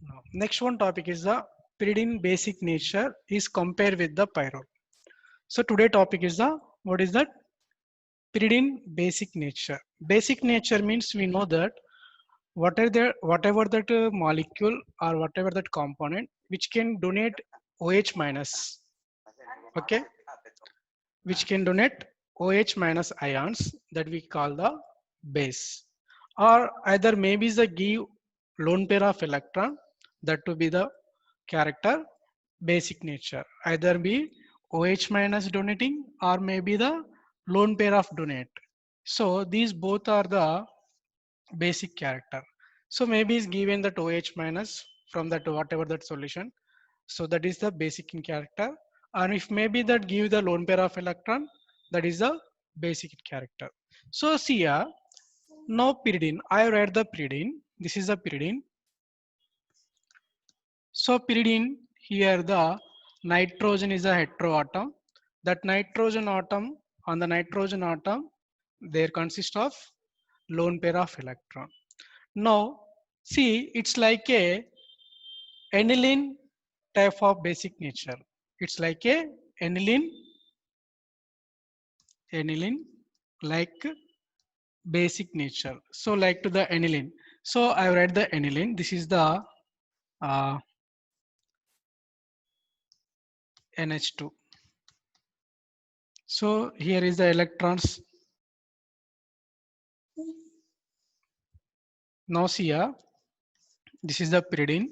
Now, next one topic is the pyridine basic nature is compared with the pyrrole. So today topic is the what is that pyridine basic nature. Basic nature means we know that whatever that molecule or whatever that component which can donate OH minus, okay, which can donate OH minus ions that we call the base, or either maybe the give lone pair of electron that to be the character basic nature, either be OH minus donating or maybe the lone pair of donate. So these both are the basic character. So maybe is given that OH minus from that whatever that solution. So that is the basic in character. And if maybe that give the lone pair of electron, that is the basic in character. So see here, now pyridine. I read the pyridine. This is the pyridine. So pyridine here the nitrogen is a heteroatom. That nitrogen atom on the nitrogen atom there consists of lone pair of electron. Now see it's like a aniline type of basic nature. It's like a aniline like basic nature. So like to the aniline. So I read the aniline. This is the NH2. So here is the electrons. Now see here, this is the pyridine.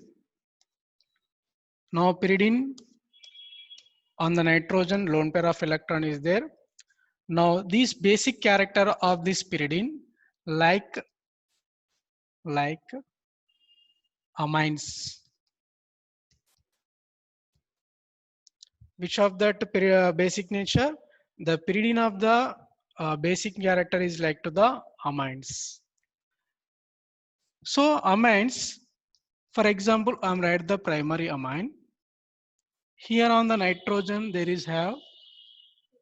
Now pyridine on the nitrogen lone pair of electron is there. Now this basic character of this pyridine like amines. Which of that basic nature? The pyridine of the basic character is like to the amines. So amines, for example, I'm write the primary amine. Here on the nitrogen, there is have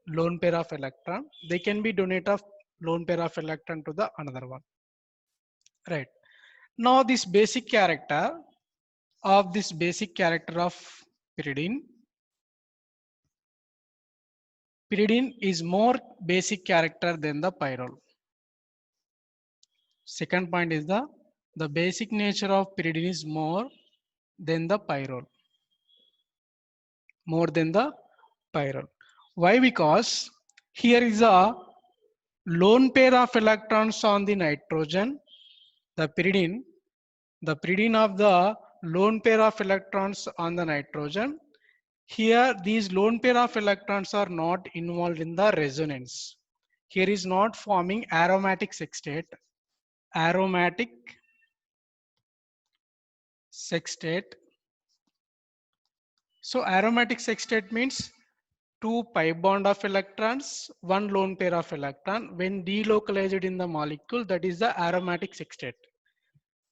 lone pair of electron. They can be donate of lone pair of electron to the another one. Right. Now this basic character of pyridine. Pyridine is more basic character than the pyrrole. Second point is the basic nature of pyridine is more than the pyrrole. More than the pyrrole. Why? Because here is a lone pair of electrons on the nitrogen. The pyridine of the lone pair of electrons on the nitrogen. Here these lone pair of electrons are not involved in the resonance. Here is not forming aromatic sextate. Aromatic sextate. So aromatic sextate means two pi bond of electrons, one lone pair of electron. When delocalized in the molecule, that is the aromatic sextate.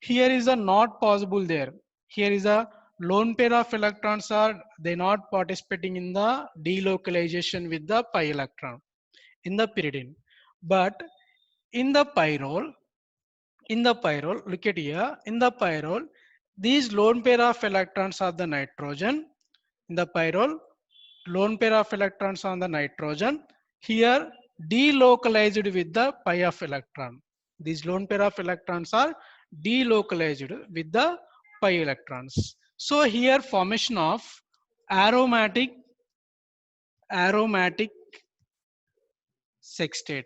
Here is a not possible there. Here is a lone pair of electrons are they not participating in the delocalization with the pi electron in the pyridine. But in the pyrrole, look at here, in the pyrrole, these lone pair of electrons of the nitrogen, in the pyrrole, lone pair of electrons on the nitrogen, here delocalized with the pi of electron. These lone pair of electrons are delocalized with the pi electrons. So here formation of aromatic sextate.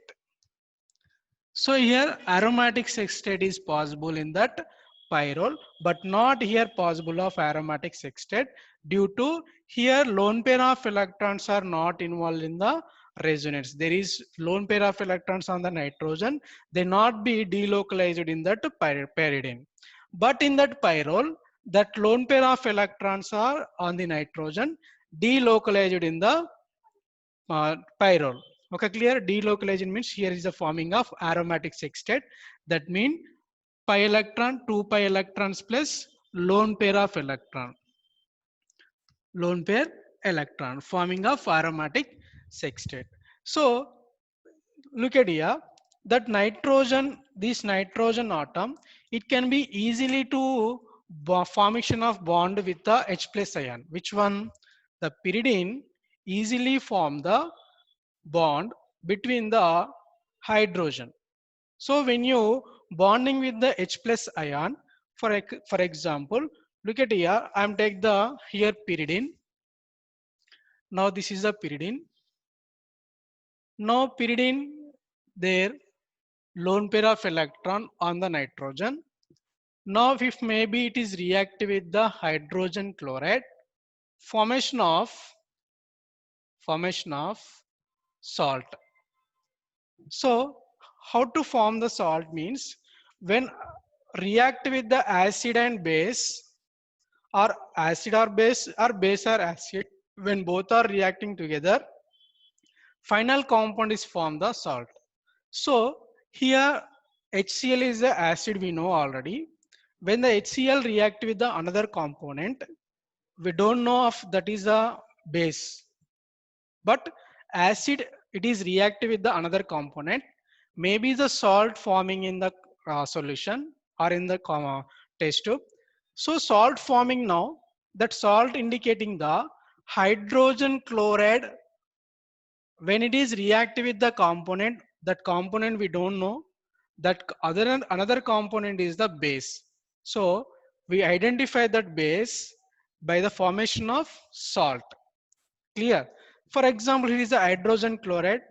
So here aromatic sextate is possible in that pyrrole, but not here possible of aromatic sextate due to here lone pair of electrons are not involved in the resonance. There is lone pair of electrons on the nitrogen. They not be delocalized in that pyridine. But in that pyrrole, that lone pair of electrons are on the nitrogen delocalized in the pyrrole. Okay, clear? Delocalization means here is the forming of aromatic sextate. That means pi electron, 2 pi electrons plus lone pair of electron. Lone pair electron forming of aromatic sextate. So look at here, that nitrogen, this nitrogen atom, it can be easily to formation of bond with the H plus ion. Which one? The pyridine easily form the bond between the hydrogen. So when you bonding with the H plus ion, for example, look at here. I'm take the here pyridine. Now this is the pyridine. Now pyridine there lone pair of electron on the nitrogen. Now if maybe it is reactive with the hydrogen chloride, formation of salt. So how to form the salt means when react with the acid and base, or acid or base or acid, when both are reacting together, final compound is formed the salt. So here HCl is the acid, we know already. When the HCl react with the another component, we don't know if that is a base, but acid it is reactive with the another component, maybe the salt forming in the solution or in the test tube. So salt forming now, that salt indicating the hydrogen chloride. When it is reactive with the component, that component we don't know, that other another component is the base. So we identify that base by the formation of salt. Clear? For example, here is the hydrogen chloride.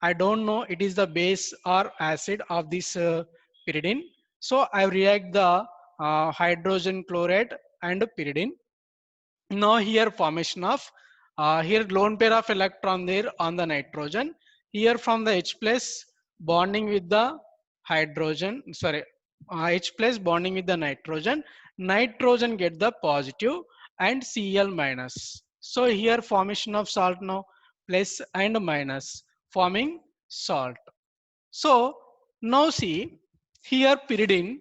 I don't know it is the base or acid of this pyridine. So I react the hydrogen chloride and pyridine. Now here formation of here lone pair of electron there on the nitrogen. Here from the H plus bonding with the hydrogen, sorry, H plus bonding with the nitrogen. Nitrogen get the positive and Cl minus. So here formation of salt now, plus and minus forming salt. So now see here pyridine,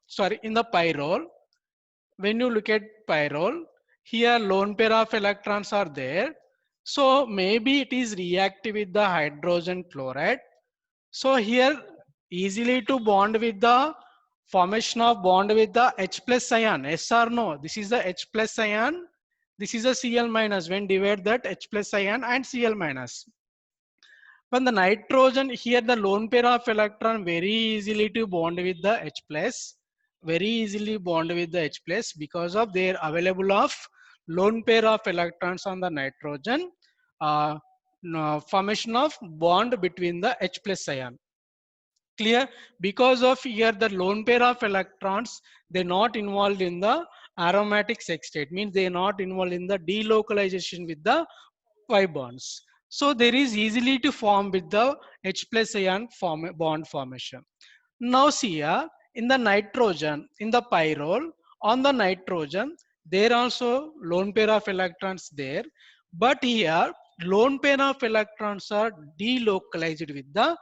sorry, in the pyrrole. When you look at pyrrole, here lone pair of electrons are there. So maybe it is reactive with the hydrogen chloride. So here easily to bond with the formation of bond with the H plus ion. Yes or no? This is the H plus ion. This is a Cl minus. When divide that H plus ion and Cl minus. When the nitrogen here, the lone pair of electron very easily to bond with the H plus, very easily bond with the H plus because of their available of lone pair of electrons on the nitrogen, formation of bond between the H plus ion. Clear? Because of here the lone pair of electrons, they're not involved in the aromatic sex state, means they are not involved in the delocalization with the pi bonds. So there is easily to form with the H plus ion bond formation. Now see here in the nitrogen, in the pyrrole, on the nitrogen, there also lone pair of electrons there. But here lone pair of electrons are delocalized with the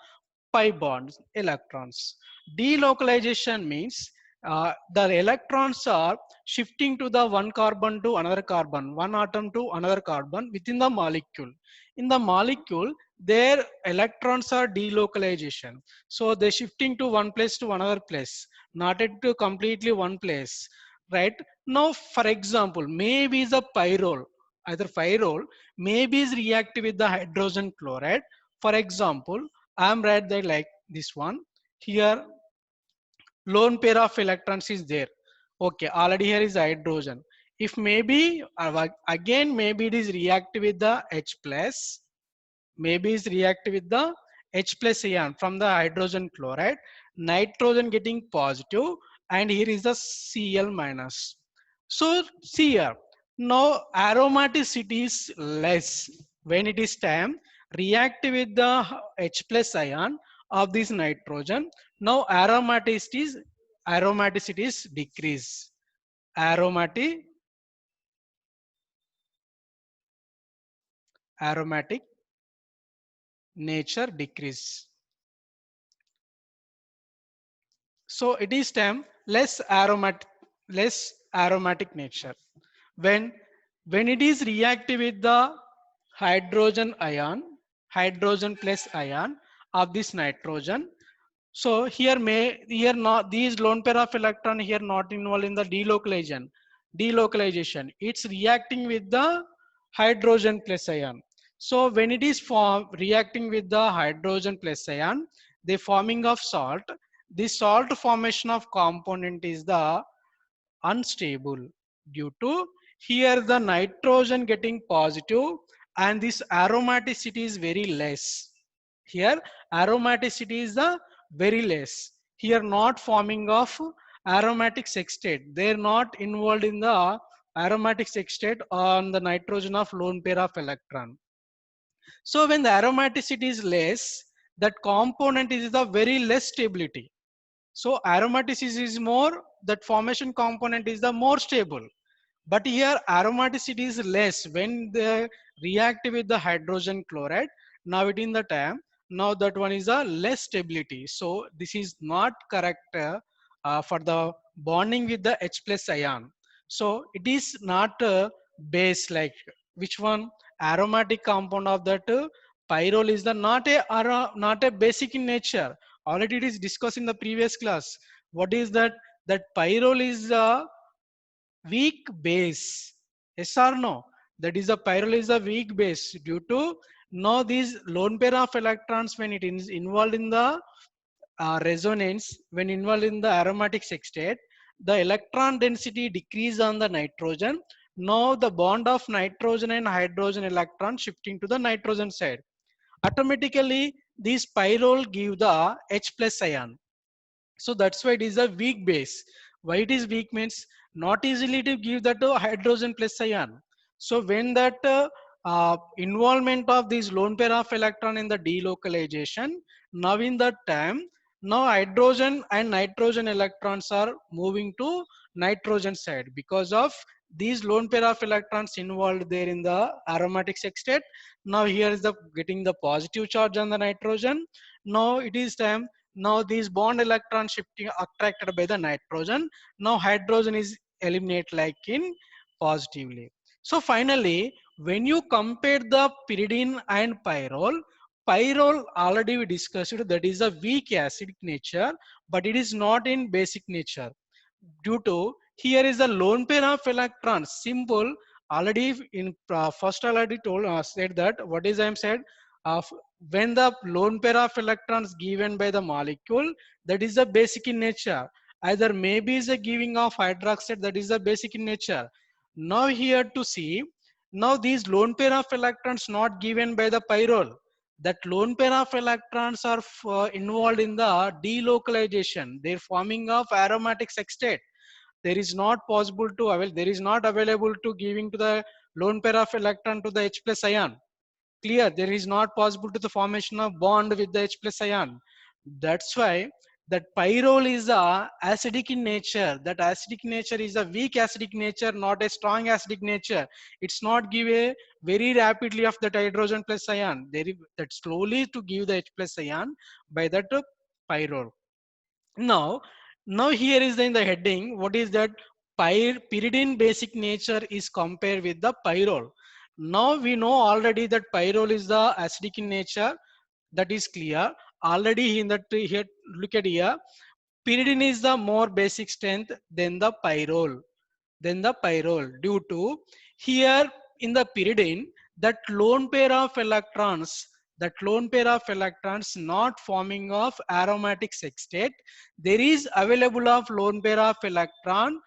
pi bonds electrons. Delocalization means the electrons are shifting to the one carbon to another carbon, one atom to another carbon within the molecule. In the molecule, their electrons are delocalization. So they're shifting to one place to another place, not to completely one place. Right? Now, for example, maybe the pyrrole, either pyrrole, maybe is reactive with the hydrogen chloride. For example, I'm right there like this one. Here lone pair of electrons is there. Okay, already here is hydrogen. If maybe again maybe it is reactive with the H plus, maybe is reactive with the H plus ion from the hydrogen chloride, nitrogen getting positive, and here is the Cl minus. So see here, now aromaticity is less when it is time react with the H plus ion of this nitrogen. Now aromaticity is decrease. Aromatic nature decrease. So it is time less aromatic nature. When it is reactive with the hydrogen ion, hydrogen plus ion of this nitrogen, So here not these lone pair of electron here not involved in the delocalization. Delocalization. It's reacting with the hydrogen plus ion. So when it is reacting with the hydrogen plus ion, the forming of salt. The salt formation of component is the unstable due to here the nitrogen getting positive and this aromaticity is very less. Here aromaticity is the very less. Here not forming of aromatic sextate. They're not involved in the aromatic sextate on the nitrogen of lone pair of electron. So when the aromaticity is less, that component is the very less stability. So aromaticity is more, that formation component is the more stable. But here aromaticity is less when they react with the hydrogen chloride. Now it in the time, now that one is a less stability. So this is not correct for the bonding with the H plus ion. So it is not base like which one aromatic compound of that pyrrole is the not a basic in nature. Already it is discussed in the previous class. What is that? That pyrrole is a weak base. Yes or no? That is, a pyrrole is a weak base due to now these lone pair of electrons when it is involved in the resonance, when involved in the aromatic sextate, the electron density decrease on the nitrogen. Now the bond of nitrogen and hydrogen electron shifting to the nitrogen side. Automatically, these pyrrole give the H plus ion. So that's why it is a weak base. Why it is weak means not easily to give that hydrogen plus ion. So when that involvement of these lone pair of electron in the delocalization, now in that time, now hydrogen and nitrogen electrons are moving to nitrogen side because of these lone pair of electrons involved there in the aromatic sextate. Now here is the getting the positive charge on the nitrogen. Now it is time, now these bond electron shifting attracted by the nitrogen. Now hydrogen is eliminate like in positively. So finally, when you compare the pyridine and pyrrole, pyrrole already we discussed that is a weak acidic nature, but it is not in basic nature. Due to here is the lone pair of electrons. Simple. Already in first already told said that what is I am said of when the lone pair of electrons given by the molecule, that is the basic in nature. Either maybe is a giving of hydroxide, that is the basic in nature. Now here to see, now these lone pair of electrons not given by the pyrrole, that lone pair of electrons are involved in the delocalization. They're forming of aromatic sextate. There is not possible to avail, there is not available to giving to the lone pair of electron to the H plus ion. Clear, there is not possible to the formation of bond with the H plus ion. That's why that pyrrole is a acidic in nature. That acidic nature is a weak acidic nature, not a strong acidic nature. It's not give a very rapidly of that hydrogen plus ion. There is that slowly to give the H plus ion by that pyrrole. Now here is in the heading, what is that? Pyridine basic nature is compared with the pyrrole. Now we know already that pyrrole is the acidic in nature. That is clear. Already in that here, look at here. Pyridine is the more basic strength than the pyrrole. Due to here in the pyridine, that lone pair of electrons, not forming of aromatic sextate, there is available of lone pair of electron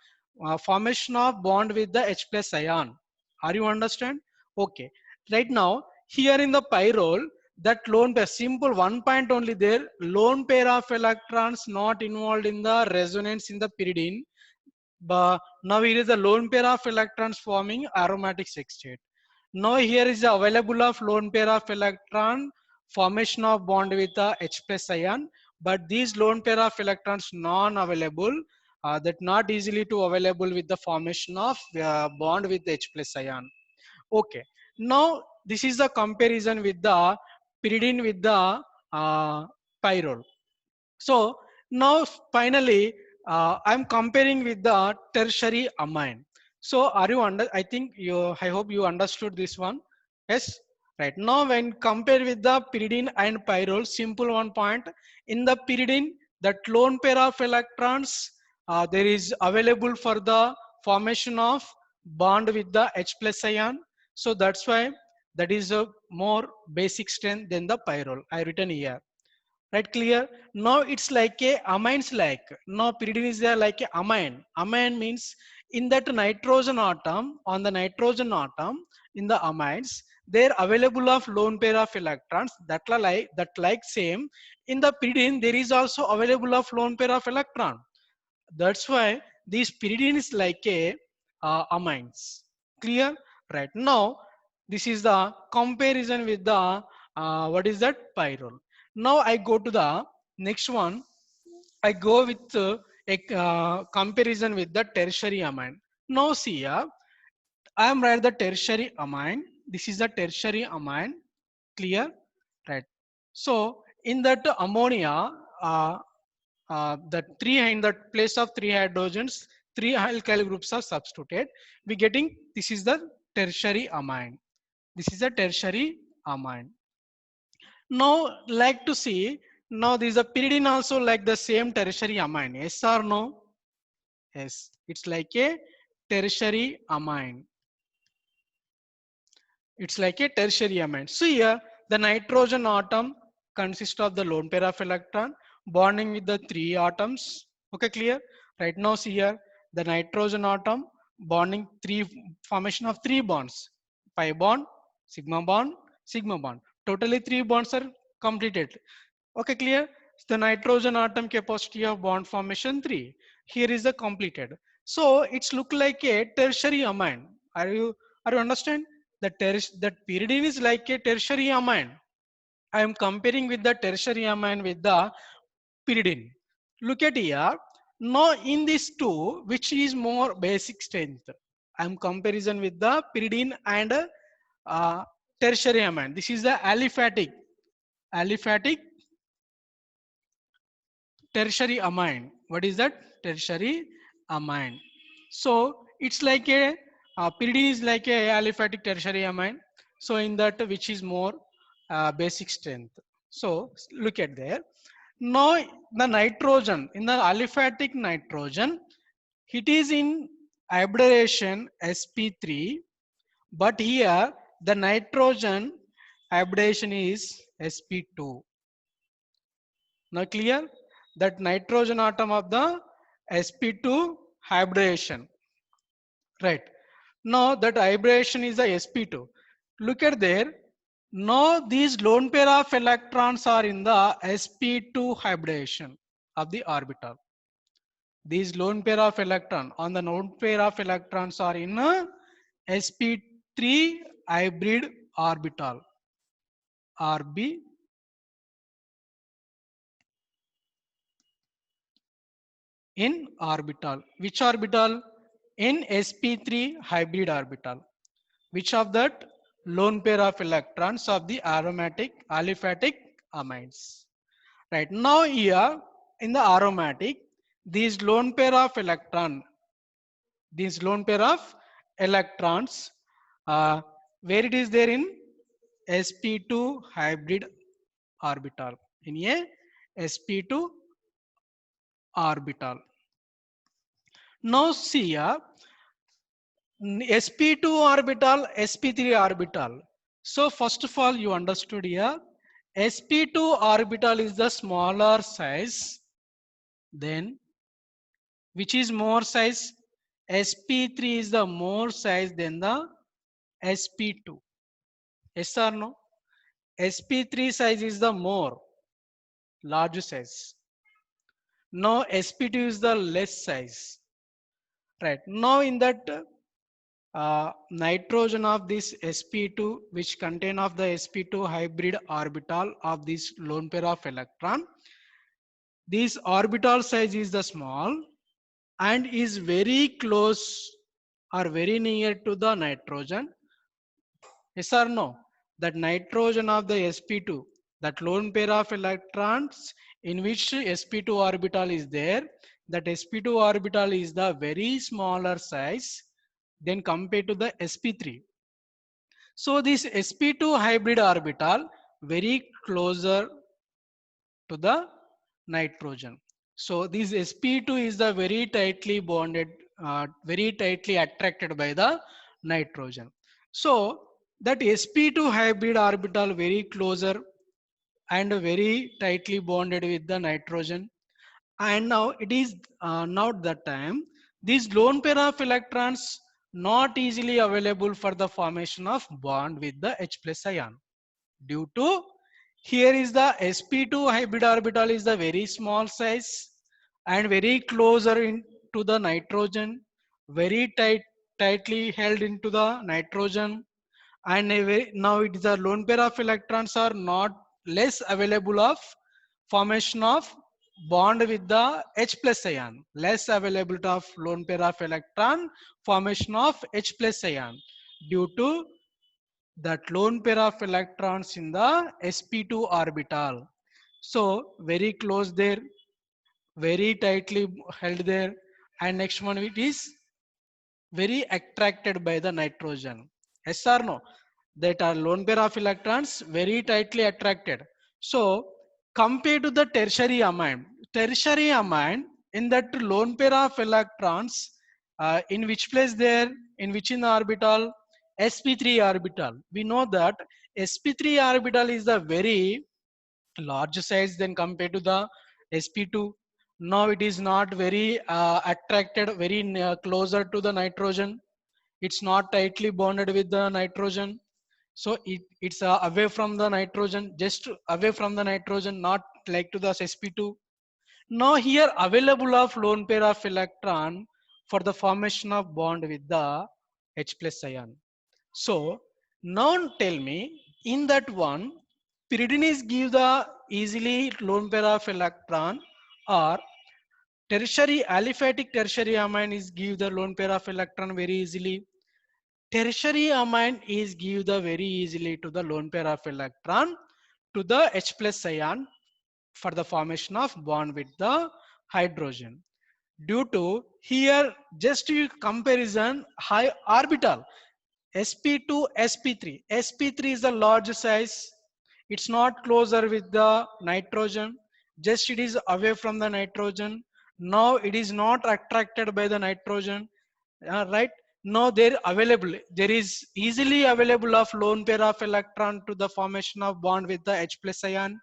formation of bond with the H plus ion. Are you understand? Okay. Right now here in the pyrrole, that lone pair, simple one point only there, lone pair of electrons not involved in the resonance in the pyridine, but now here is the lone pair of electrons forming aromatic sextate. Now here is the available of lone pair of electron formation of bond with the H plus ion, but these lone pair of electrons non-available, that not easily to available with the formation of bond with the H plus ion. Okay. Now this is the comparison with the pyridine with the pyrrole. So now finally, I'm comparing with the tertiary amine. So are you under? I think you. I hope you understood this one. Yes. Right now, when compared with the pyridine and pyrrole, simple one point. In the pyridine, that lone pair of electrons there is available for the formation of bond with the H plus ion. So that's why that is a more basic strength than the pyrrole. I written here. Right, clear? Now it's like a amines like. Now pyridine is there like a amine. Amine means in that nitrogen atom, on the nitrogen atom, in the amines, they're available of lone pair of electrons that like same. In the pyridine, there is also available of lone pair of electron. That's why this pyridine is like a amines. Clear? Right now, this is the comparison with the what is that, pyrrole. Now I go to the next one. I go with a comparison with the tertiary amine. Now see here, I am write the tertiary amine. This is the tertiary amine. Clear? Right. So in that ammonia, uh, the three in the place of three hydrogens, three alkyl groups are substituted. We getting this is the tertiary amine. This is a tertiary amine. Now, like to see, now this is a pyridine also like the same tertiary amine. Yes or no? Yes. It's like a tertiary amine. It's like a tertiary amine. So here, the nitrogen atom consists of the lone pair of electron bonding with the three atoms. Okay, clear? Right now, see here, the nitrogen atom bonding formation of three bonds: pi bond, sigma bond. Totally three bonds are completed. Okay, clear? The nitrogen atom capacity of bond formation 3. Here is the completed. So it's look like a tertiary amine. Are you understand? That pyridine is like a tertiary amine. I am comparing with the tertiary amine with the pyridine. Look at here. Now in these two, which is more basic strength? I am comparison with the pyridine and tertiary amine. This is the aliphatic tertiary amine. What is that? Tertiary amine. So it's like a pyridine is like a aliphatic tertiary amine. So in that, which is more basic strength. So look at there. Now the nitrogen, in the aliphatic nitrogen, it is in hybridization sp3, but here the nitrogen hybridization is sp2. Now clear? That nitrogen atom of the sp2 hybridization. Right. Now that hybridization is the sp2. Look at there. Now these lone pair of electrons are in the sp2 hybridization of the orbital. These lone pair of electron on the lone pair of electrons are in a sp3 hybrid orbital. Rb in orbital. Which orbital? In sp3 hybrid orbital. Which of that? Lone pair of electrons of the aromatic aliphatic amines. Right now here in the aromatic, these lone pair of electrons, where it is there in sp2 hybrid orbital, in a sp2 orbital. Now see here, sp2 orbital, sp3 orbital. So first of all, you understood here, sp2 orbital is the smaller size. Then which is more size? sp3 is the more size than the sp2. Yes or no? sp3 size is the more large size. Now sp2 is the less size. Right. Now in that nitrogen of this sp2, which contain of the sp2 hybrid orbital of this lone pair of electron, this orbital size is the small and is very close or very near to the nitrogen. Yes or no? That nitrogen of the sp2, that lone pair of electrons in which sp2 orbital is there, that sp2 orbital is the very smaller size then compared to the sp3. So this sp2 hybrid orbital very closer to the nitrogen. So this sp2 is the very tightly bonded, very tightly attracted by the nitrogen. So that sp2 hybrid orbital very closer and very tightly bonded with the nitrogen. And now it is not that time. These lone pair of electrons not easily available for the formation of bond with the H plus ion, due to here is the sp2 hybrid orbital is the very small size and very closer into the nitrogen, very tightly held into the nitrogen, and now it is the lone pair of electrons are not less available of formation of bond with the H plus ion, less availability of lone pair of electron formation of H plus ion, due to that lone pair of electrons in the sp2 orbital. So very close there, very tightly held there, and next one it is very attracted by the nitrogen. Yes or no? That are lone pair of electrons very tightly attracted. So compared to the tertiary amine in that lone pair of electrons, in which place there, in which in the orbital, sp3 orbital. We know that sp3 orbital is the very large size than compared to the sp2. Now it is not very attracted, very closer to the nitrogen. It's not tightly bonded with the nitrogen, so it's away from the nitrogen, just away from the nitrogen, not like to the sp2. Now here available of lone pair of electron for the formation of bond with the H plus ion. So now tell me, in that one, pyridine is give the easily lone pair of electron, or tertiary aliphatic tertiary amine is give the lone pair of electron very easily. Tertiary amine is give the very easily to the lone pair of electron to the H plus ion for the formation of bond with the hydrogen. Due to here just you comparison high orbital sp2 sp3. sp3 is the large size. It's not closer with the nitrogen, just it is away from the nitrogen. Now it is not attracted by the nitrogen, right? Now there is easily available of lone pair of electron to the formation of bond with the H plus ion.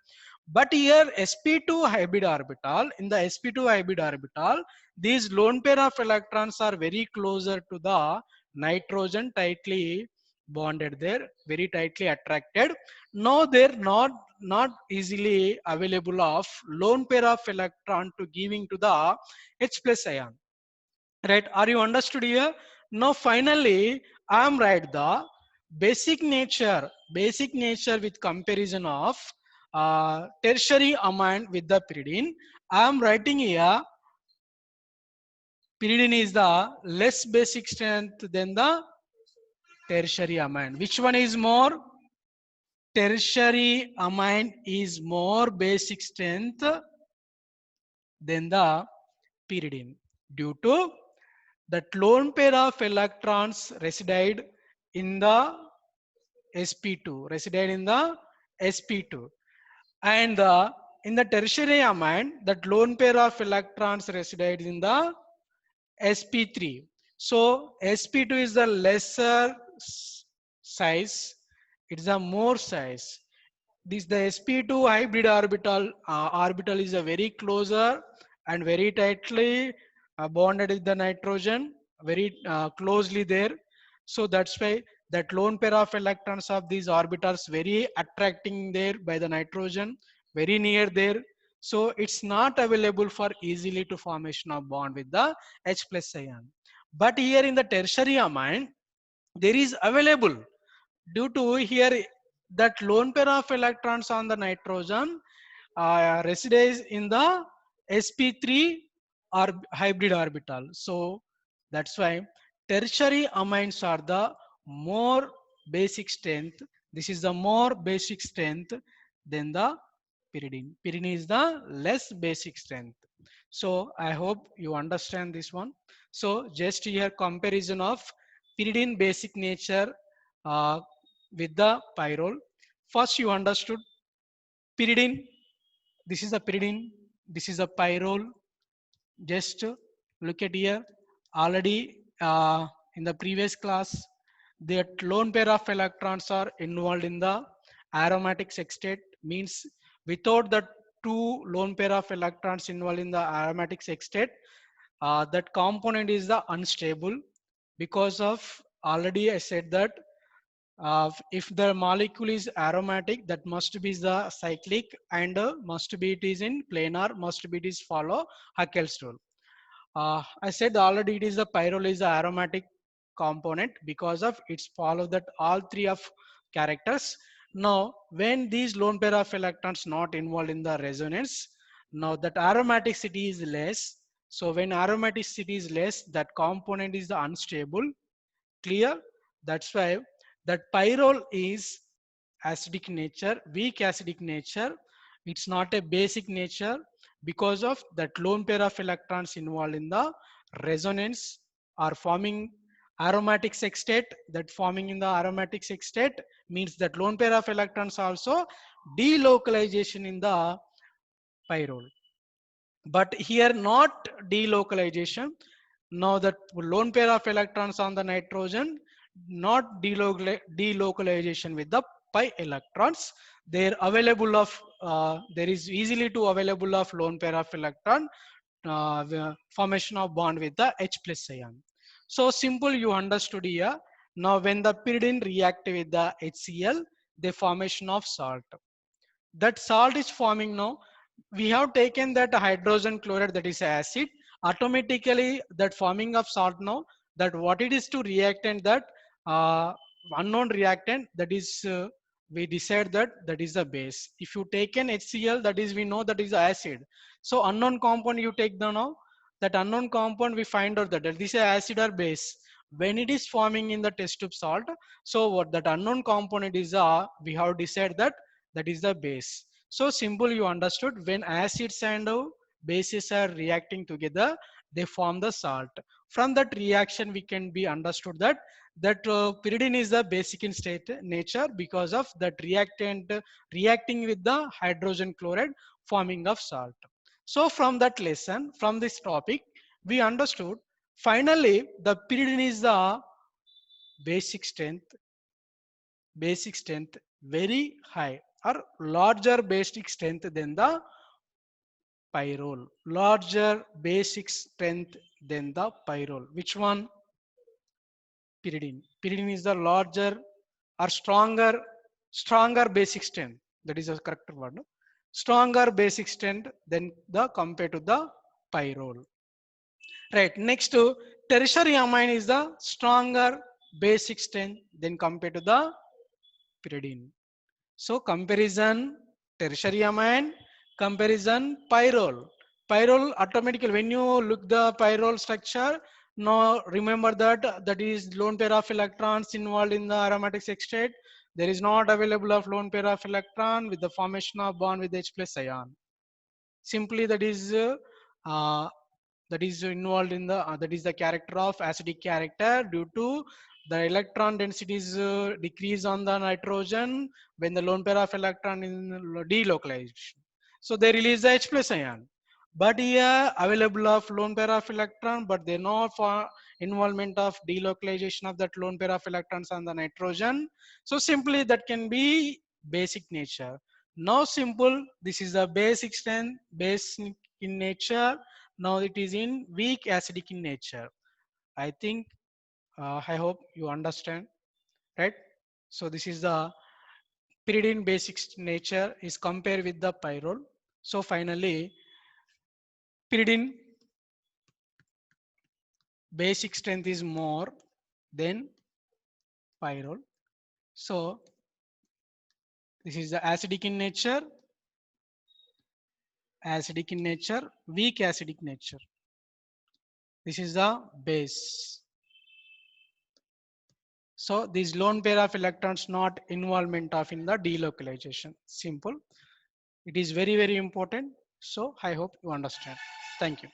But here sp2 hybrid orbital, in the sp2 hybrid orbital, these lone pair of electrons are very closer to the nitrogen, tightly bonded there, very tightly attracted. Now they're not easily available of lone pair of electron to giving to the H plus ion. Right? Are you understood here? Now finally, I am write the basic nature with comparison of tertiary amine with the pyridine. I am writing here pyridine is the less basic strength than the tertiary amine. Which one is more? Tertiary amine is more basic strength than the pyridine, due to that lone pair of electrons reside in the reside in the sp2, and in the tertiary amine that lone pair of electrons reside in the sp3. So sp2 is the lesser size, it's a more size. This the sp2 hybrid orbital is a very closer and very tightly bonded with the nitrogen, very closely there. So that's why that lone pair of electrons of these orbitals very attracting there by the nitrogen, very near there. So it's not available for easily to formation of bond with the H plus ion. But here in the tertiary amine there is available, due to here that lone pair of electrons on the nitrogen resides in the sp3 or hybrid orbital. So that's why tertiary amines are the more basic strength. This is the more basic strength than the pyridine. Pyridine is the less basic strength. So I hope you understand this one. So just here comparison of pyridine basic nature, uh, with the pyrrole. First you understood pyridine. This is a pyridine. This is a pyrrole. Just look at here. Already in the previous class, that lone pair of electrons are involved in the aromatic sextate. Means without the two lone pair of electrons involved in the aromatic sextate, that component is the unstable. Because of already I said that if the molecule is aromatic, that must be the cyclic, and must be it is in planar, must be it is follow Huckel's rule. I said already it is the pyrrole is the aromatic component because of its follow that all three of characters. Now when these lone pair of electrons not involved in the resonance, now that aromaticity is less. So when aromaticity is less, that component is the unstable. Clear? That's why that pyrrole is acidic nature, weak acidic nature. It's not a basic nature because of that lone pair of electrons involved in the resonance are forming aromatic sextate. That forming in the aromatic sextate means that lone pair of electrons also delocalization in the pyrrole. But here not delocalization. Now that lone pair of electrons on the nitrogen, not delocalization with the pi electrons. They're available of there is easily to available of lone pair of electron, the formation of bond with the H plus ion. So simple you understood here. Now when the pyridine react with the HCl, the formation of salt. That salt is forming now. We have taken that hydrogen chloride, that is acid, automatically that forming of salt now, that what it is to reactant, that uh, unknown reactant, that is we decide that that is the base. If you take an HCl, that is we know that is acid. So unknown compound you take the now, that unknown compound we find out that this is acid or base. When it is forming in the test tube salt, so what that unknown component is, we have decided that that is the base. So simple you understood, when acids and bases are reacting together, they form the salt. From that reaction we can be understood that pyridine is the basic in state nature because of that reactant reacting with the hydrogen chloride forming of salt. So from that lesson, from this topic, we understood finally the pyridine is the basic strength very high or larger basic strength than the pyrrole. Larger basic strength than the pyrrole. Which one? Pyridine. Pyridine is the larger or stronger basic strength. That is a correct word. No? Stronger basic strength than the compared to the pyrrole. Right. Next to tertiary amine is the stronger basic strength than compared to the pyridine. So comparison tertiary amine, comparison pyrrole. Pyrrole automatically when you look the pyrrole structure, now remember that that is lone pair of electrons involved in the aromatic sextate. There is not available of lone pair of electron with the formation of bond with H plus ion. Simply uh, that is involved in the that is the character of acidic character due to the electron density is decrease on the nitrogen when the lone pair of electron in delocalization. So they release the H plus ion. But here available of lone pair of electron, but they know for involvement of delocalization of that lone pair of electrons on the nitrogen. So simply that can be basic nature. Now simple, this is the basic strength, basic in nature. Now it is in weak acidic in nature. I think, I hope you understand, right? So this is the pyridine basic nature is compared with the pyrrole. So finally, pyridine basic strength is more than pyrrole. So this is the acidic in nature, weak acidic nature. This is the base. So these lone pair of electrons not involvement of in the delocalization. Simple. It is very, very important. So I hope you understand. Thank you.